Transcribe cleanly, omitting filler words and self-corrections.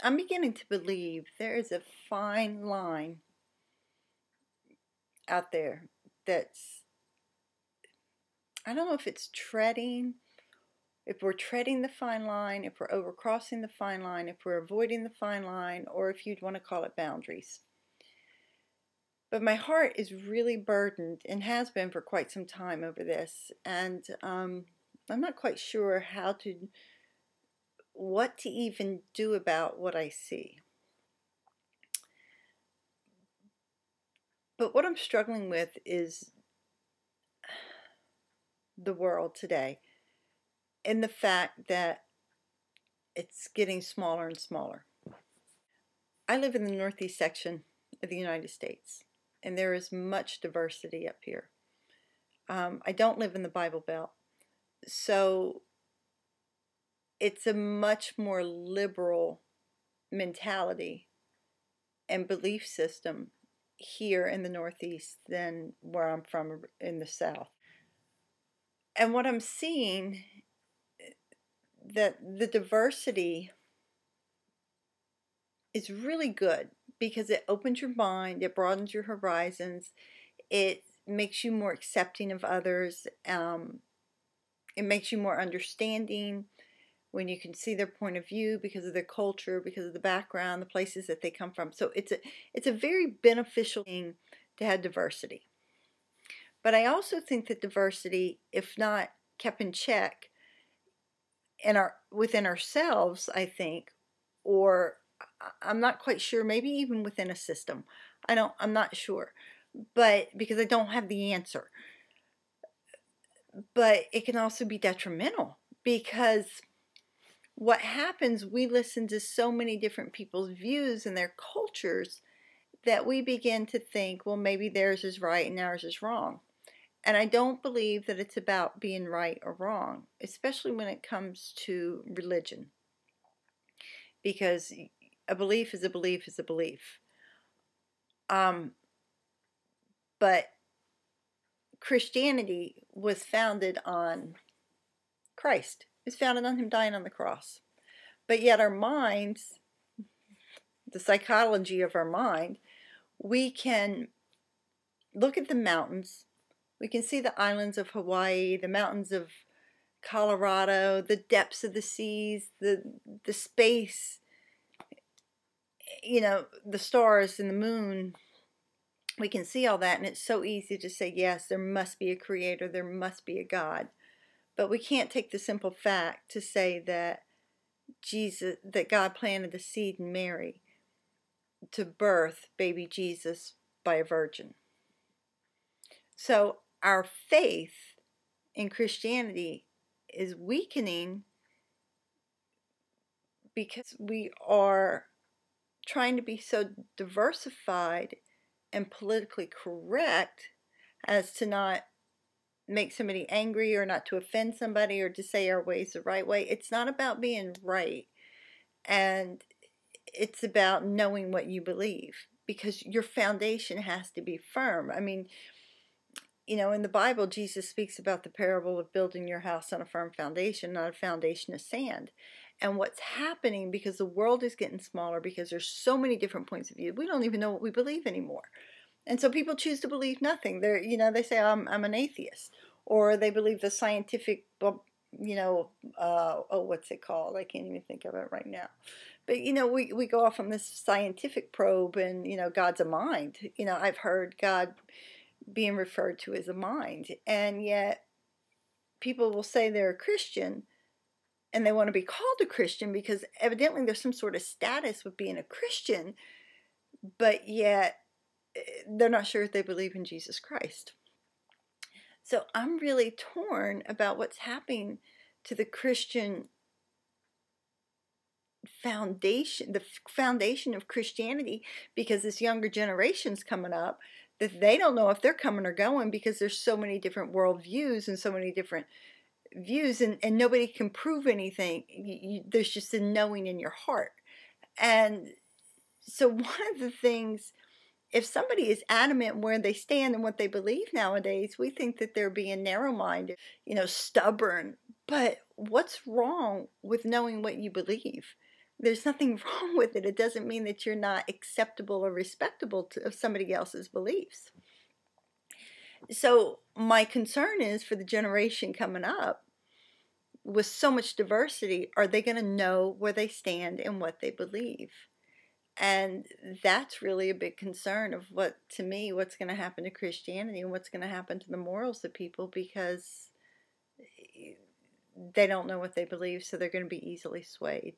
I'm beginning to believe there is a fine line out there that's, I don't know if it's treading, if we're treading the fine line, if we're overcrossing the fine line, if we're avoiding the fine line, or if you'd want to call it boundaries. But my heart is really burdened and has been for quite some time over this, and I'm not quite sure what to even do about what I see. But what I'm struggling with is the world today, and the fact that it's getting smaller and smaller. I live in the northeast section of the United States, and there is much diversity up here. I don't live in the Bible Belt, so it's a much more liberal mentality and belief system here in the Northeast than where I'm from in the South. And what I'm seeing, that the diversity is really good because it opens your mind, it broadens your horizons, it makes you more accepting of others, it makes you more understanding when you can see their point of view because of their culture, because of the background, the places that they come from. So it's a very beneficial thing to have diversity. But I also think that diversity, if not kept in check within ourselves, I think, or I'm not quite sure, maybe even within a system. I'm not sure, but because I don't have the answer. But it can also be detrimental because what happens, we listen to so many different people's views and their cultures that we begin to think, well, maybe theirs is right and ours is wrong. And I don't believe that it's about being right or wrong, especially when it comes to religion. Because a belief is a belief is a belief. But Christianity was founded on Christ. It's founded on him dying on the cross. But yet our minds, the psychology of our mind, we can look at the mountains, we can see the islands of Hawaii, the mountains of Colorado, the depths of the seas, the space, the stars and the moon. We can see all that, and it's so easy to say, yes, there must be a creator, there must be a God. But we can't take the simple fact to say that God planted the seed in Mary to birth baby Jesus by a virgin. So our faith in Christianity is weakening because we are trying to be so diversified and politically correct as to not make somebody angry or not to offend somebody or to say our way is the right way. It's not about being right, and it's about knowing what you believe, because your foundation has to be firm. I mean, in the Bible, Jesus speaks about the parable of building your house on a firm foundation, not a foundation of sand. And what's happening, because the world is getting smaller, because there's so many different points of view, we don't even know what we believe anymore. And so people choose to believe nothing. They say, I'm an atheist. Or they believe the scientific, what's it called? I can't even think of it right now. But, we go off on this scientific probe and, God's a mind. I've heard God being referred to as a mind. And yet people will say they're a Christian and they want to be called a Christian because evidently there's some sort of status with being a Christian, but yet they're not sure if they believe in Jesus Christ. So I'm really torn about what's happening to the Christian foundation, the foundation of Christianity, because this younger generation's coming up that they don't know if they're coming or going because there's so many different worldviews and so many different views, and nobody can prove anything. There's just a knowing in your heart. And so one of the things, if somebody is adamant where they stand and what they believe nowadays, we think that they're being narrow-minded, stubborn. But what's wrong with knowing what you believe? There's nothing wrong with it. It doesn't mean that you're not acceptable or respectable of somebody else's beliefs. So my concern is for the generation coming up, with so much diversity, are they going to know where they stand and what they believe? And that's really a big concern of to me, what's going to happen to Christianity and what's going to happen to the morals of people, because they don't know what they believe, so they're going to be easily swayed.